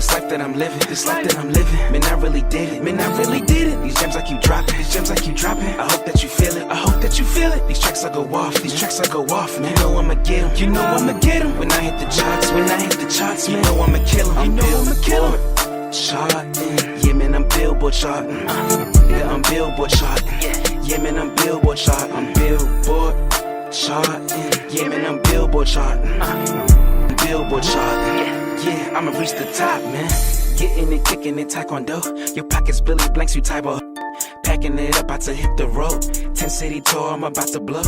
This life that I'm living, this life that I'm living. Man, I really did it, man, I really did it. These gems I keep dropping, these gems I keep dropping. I hope that you feel it, I hope that you feel it. These tracks I go off, these tracks I go off. Man, you know I'ma get 'em, you know I'ma get 'em. When I hit the charts, when I hit the charts, man, you know I'ma kill 'em, you know I'ma kill 'em. Charting, yeah man, I'm Billboard charting. Yeah, I'm Billboard charting. Yeah man, I'm Billboard charting. I'm Billboard charting. Yeah man, I'm Billboard charting. Billboard charting. Yeah, I'ma reach the top, man. Getting it, kicking it, taekwondo. Your pockets Billy Blanks, you type of. Packing it up, about to hit the road. 10 city tour, I'm about to blow.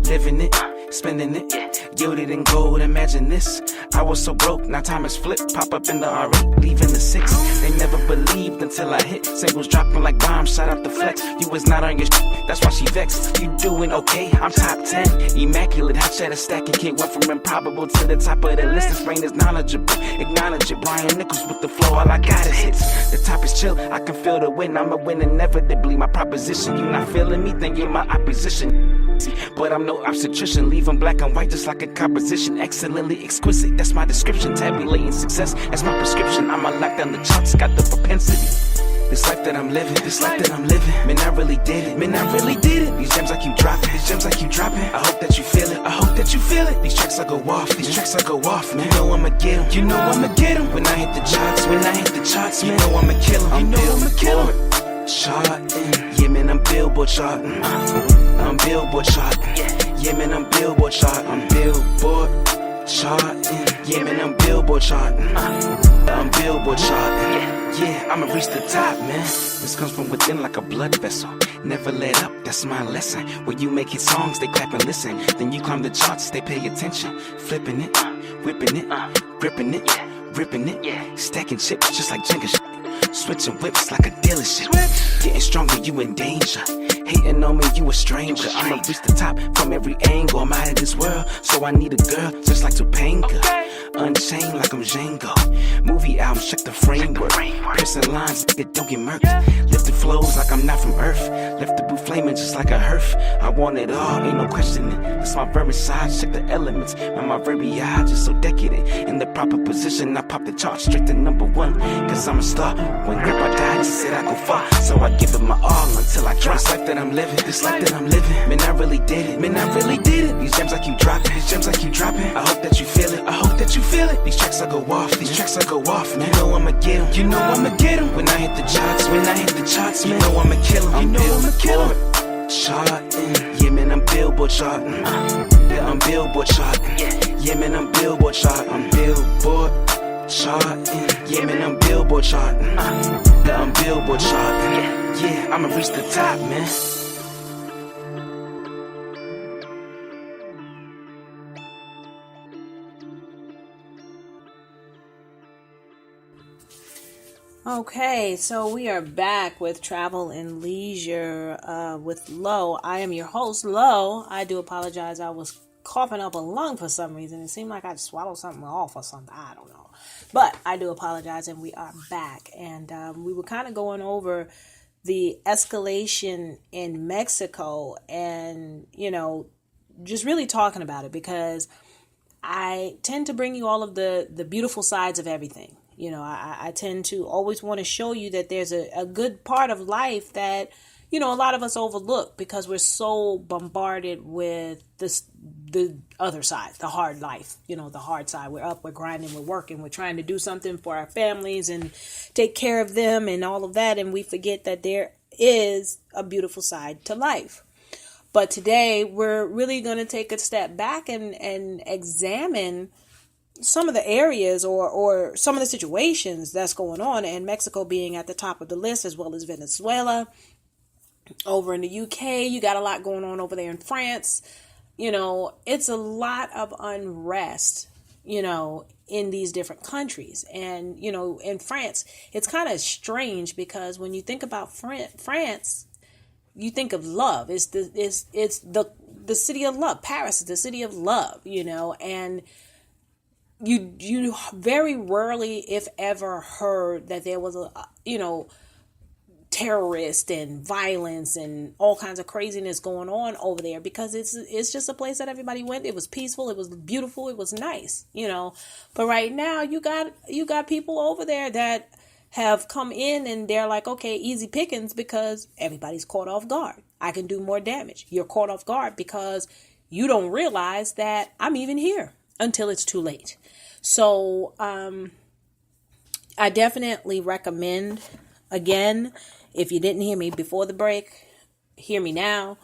Living it, spending it. Yielded in gold, imagine this. I was so broke, now time is flipped. Pop up in the R8, leaving the 6. They never believed until I hit. Singles dropping like bombs, shout out the flex. You was not on your that's why she vexed. You doing okay, I'm top 10. Immaculate, hot cheddar stacking kid. Went from improbable to the top of the list. This brain is knowledgeable, acknowledge it. Brian Nichols with the flow, all I got is hits. The top is chill, I can feel the win. I'ma win inevitably, my proposition. You not feeling me, then you're my opposition. But I'm no obstetrician, leave them black and white just like a composition. Excellently exquisite, that's my description. Tabulating success, that's my prescription. I'ma lock down the charts, got the propensity. This life that I'm living, this life that I'm living. Man, I really did it, man, I really did it. These gems I keep dropping, these gems I keep dropping. I hope that you feel it, I hope that you feel it. These tracks I go off, these tracks I go off. Man, you know I'ma get 'em, you know I'ma get 'em. When I hit the charts, when I hit the charts, man, you know I'ma kill 'em, you know I'ma kill 'em. Charting, yeah man, I'm Billboard charting. I'm Billboard charting. Yeah man, I'm Billboard charting. I'm Billboard charting. Yeah man, I'm Billboard charting. I'm Billboard charting. Yeah, I'ma reach the top, man. This comes from within like a blood vessel. Never let up, that's my lesson. When you make hit songs, they clap and listen. Then you climb the charts, they pay attention. Flipping it, whipping it, gripping it, ripping it, stacking chips just like Jenga shit. Switching whips like a dealership. Getting stronger, you in danger. Hating on me, you a stranger. I'ma reach the top from every angle. I'm out of this world, so I need a girl just like Topanga. Unchained like I'm Django. Movie albums, check the framework. Piercing lines, nigga, don't get murked. Lifted flows like I'm not from Earth. Left the boot flaming just like a hearth. I want it all, ain't no questioning. That's my very side, check the elements. Man, my very eye just so decadent. In the proper position, I pop the chart straight to #1. Cause I'm a star. When grandpa died, he said I go far. So I give it my all until I drop. This life that I'm living, this life that I'm living. Man, I really did it, man, I really did it. These gems I keep dropping, these gems I keep dropping. I hope that you feel it, I hope that you feel it. These tracks I go off, these tracks I go off. Man, you know I'ma get 'em, you know I'ma get 'em. When I hit the charts, when I hit the charts, man, you know I'ma kill 'em, you know I'ma kill 'em. Charting, yeah man, I'm Billboard charting. Yeah, I'm Billboard charting. Yeah man, I'm Billboard charting. I'm Billboard charting. Yeah man, I'm Billboard charting. Yeah, I'm Billboard charting. Yeah, I'ma reach the top, man. Okay, so we are back with Travel and Leisure with Lo. I am your host, Lo. I do apologize. I was coughing up a lung for some reason. It seemed like I'd swallowed something off or something. I don't know. But I do apologize, and we are back. And we were kind of going over the escalation in Mexico and, you know, just really talking about it because I tend to bring you all of the beautiful sides of everything. You know, I tend to always want to show you that there's a good part of life that, you know, a lot of us overlook because we're so bombarded with the other side, the hard life, you know, the hard side. We're up, we're grinding, we're working, we're trying to do something for our families and take care of them and all of that. And we forget that there is a beautiful side to life. But today we're really going to take a step back and examine some of the areas or some of the situations that's going on, and Mexico being at the top of the list, as well as Venezuela. Over in the UK, you got a lot going on over there in France. You know, it's a lot of unrest, you know, in these different countries. And, you know, in France, it's kind of strange because when you think about France, you think of love. It's the city of love. Paris is the city of love, you know, and you very rarely, if ever, heard that there was a, you know, terrorists and violence and all kinds of craziness going on over there, because it's just a place that everybody went. It was peaceful, it was beautiful, it was nice, but right now you got people over there that have come in and they're like, okay, easy pickings, because everybody's caught off guard. I can do more damage. You're caught off guard because you don't realize that I'm even here until it's too late. So I definitely recommend, again, if you didn't hear me before the break, hear me now.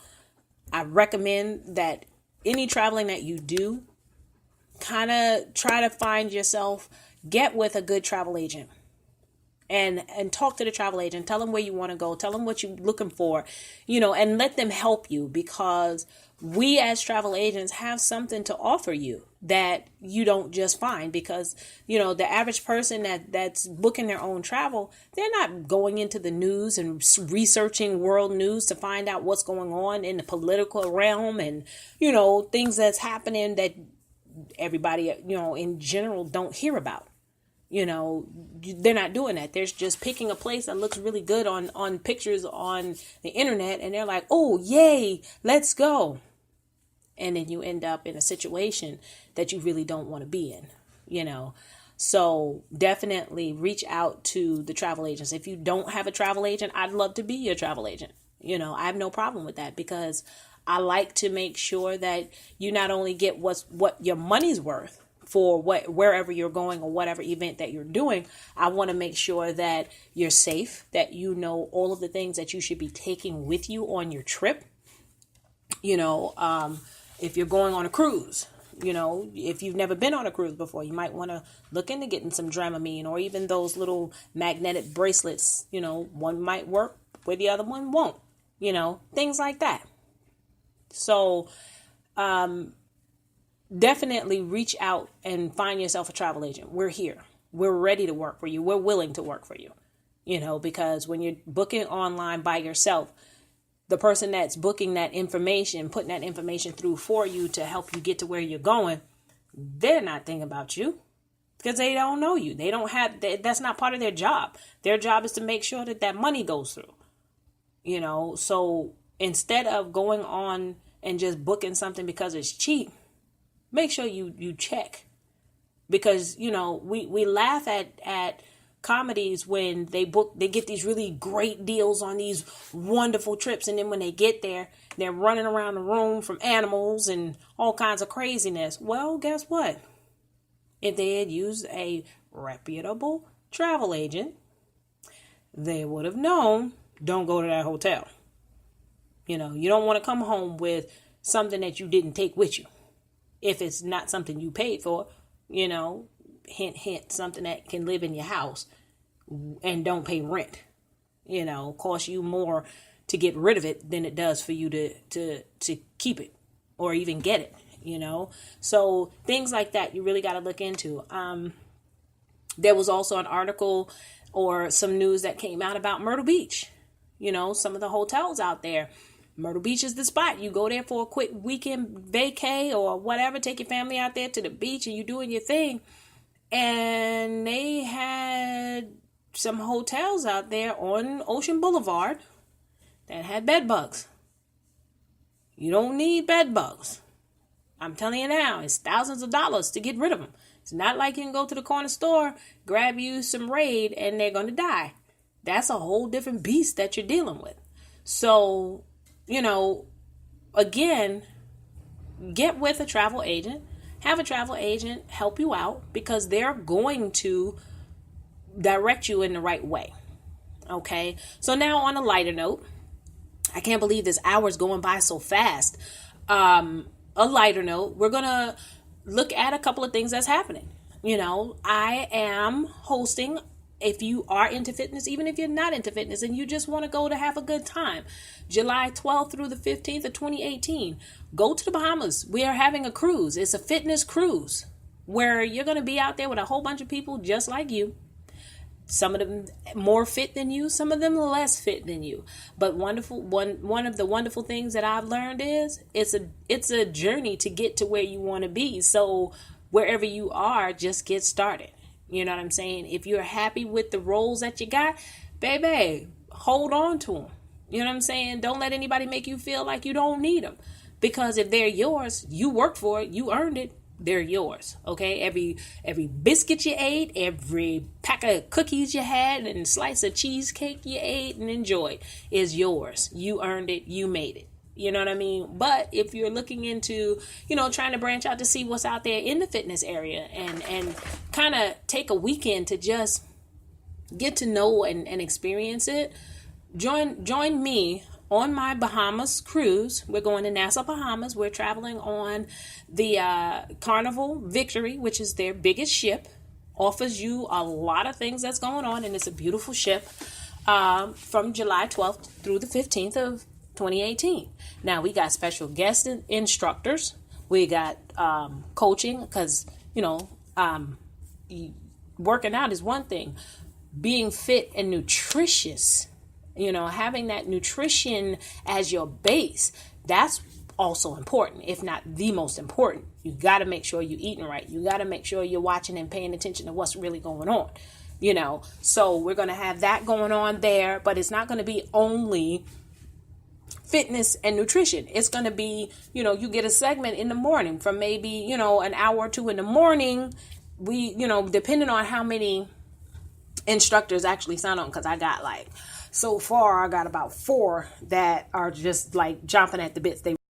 I recommend that any traveling that you do, kind of try to find yourself, get with a good travel agent. And talk to the travel agent. Tell them where you want to go. Tell them what you're looking for, and let them help you, because we as travel agents have something to offer you that you don't just find, because, the average person that's booking their own travel, they're not going into the news and researching world news to find out what's going on in the political realm and, things that's happening that everybody, in general don't hear about. They're not doing that. They're just picking a place that looks really good on pictures on the internet, and they're like, oh, yay, let's go. And then you end up in a situation that you really don't want to be in, So definitely reach out to the travel agents. If you don't have a travel agent, I'd love to be your travel agent. I have no problem with that, because I like to make sure that you not only get what your money's worth for wherever you're going or whatever event that you're doing. I want to make sure that you're safe, that you know all of the things that you should be taking with you on your trip. If you're going on a cruise, if you've never been on a cruise before, you might want to look into getting some Dramamine, or even those little magnetic bracelets. One might work where the other one won't, things like that. So, definitely reach out and find yourself a travel agent. We're here. We're ready to work for you. We're willing to work for you, because when you're booking online by yourself, the person that's booking that information, putting that information through for you to help you get to where you're going, they're not thinking about you, because they don't know you. They don't have, that's not part of their job. Their job is to make sure that money goes through, so instead of going on and just booking something because it's cheap, make sure you check, because, we laugh at comedies when they get these really great deals on these wonderful trips. And then when they get there, they're running around the room from animals and all kinds of craziness. Well, guess what? If they had used a reputable travel agent, they would have known, don't go to that hotel. You don't want to come home with something that you didn't take with you. If it's not something you paid for, hint, hint, something that can live in your house and don't pay rent, cost you more to get rid of it than it does for you to keep it or even get it, So things like that, you really got to look into. There was also an article or some news that came out about Myrtle Beach. Some of the hotels out there, Myrtle Beach is the spot. You go there for a quick weekend vacay or whatever. Take your family out there to the beach and you doing your thing. And they had some hotels out there on Ocean Boulevard that had bed bugs. You don't need bed bugs. I'm telling you now, it's thousands of dollars to get rid of them. It's not like you can go to the corner store, grab you some Raid, and they're going to die. That's a whole different beast that you're dealing with. So, again, get with a travel agent. Have a travel agent help you out, because they're going to direct you in the right way. Okay. So now on a lighter note, I can't believe this hour's going by so fast. A lighter note, we're going to look at a couple of things that's happening. I am hosting, if you are into fitness, even if you're not into fitness and you just want to go to have a good time, July 12th through the 15th of 2018, go to the Bahamas. We are having a cruise. It's a fitness cruise where you're going to be out there with a whole bunch of people just like you. Some of them more fit than you, some of them less fit than you. But one of the wonderful things that I've learned is it's a journey to get to where you want to be. So wherever you are, just get started. You know what I'm saying? If you're happy with the roles that you got, baby, hold on to them. You know what I'm saying? Don't let anybody make you feel like you don't need them. Because if they're yours, you worked for it, you earned it, they're yours. Okay? Every biscuit you ate, every pack of cookies you had, and slice of cheesecake you ate and enjoyed is yours. You earned it, you made it. You know what I mean? But if you're looking into, trying to branch out to see what's out there in the fitness area and kind of take a weekend to just get to know and experience it, join me on my Bahamas cruise. We're going to Nassau, Bahamas. We're traveling on the Carnival Victory, which is their biggest ship. Offers you a lot of things that's going on, and it's a beautiful ship from July 12th through the 15th of 2018. Now, we got special guest instructors. We got coaching because, working out is one thing. Being fit and nutritious, having that nutrition as your base, that's also important, if not the most important. You got to make sure you're eating right. You got to make sure you're watching and paying attention to what's really going on, So we're going to have that going on there, but it's not going to be only fitness and nutrition. It's going to be, you get a segment in the morning from maybe, an hour or two in the morning. We, depending on how many instructors actually sign on, because I got so far I got about 4 that are just like jumping at the bits. They